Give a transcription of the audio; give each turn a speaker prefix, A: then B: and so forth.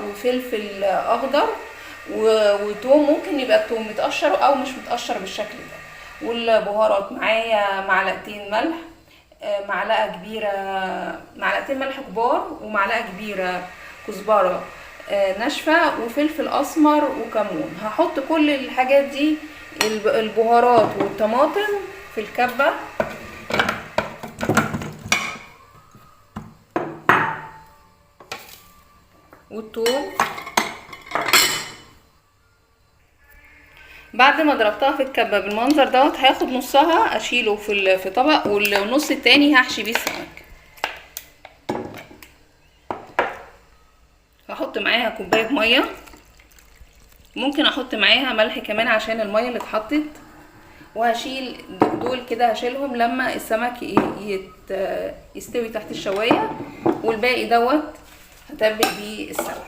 A: وفلفل اخضر وتوم، ممكن يبقى التوم متقشر او مش متقشر بالشكل ده. والبهارات معايا معلقتين ملح، معلقه كبيره، معلقتين ملح كبار، ومعلقه كبيره كزبره ناشفه، وفلفل اسمر وكمون. هحط كل الحاجات دي، البهارات والطماطم، في الكبه والثوم. بعد ما ضربتها في الكبه بالمنظر دوت، هاخد نصها اشيله في طبق، والنص التاني هحشي بيه السمك. هحط معاها كوبايه ميه، ممكن احط معاها ملح كمان عشان الميه اللي اتحطت. وهشيل دول كده، هشيلهم لما السمك يستوي تحت الشوايه، والباقي دوت هتبل بيه السمك.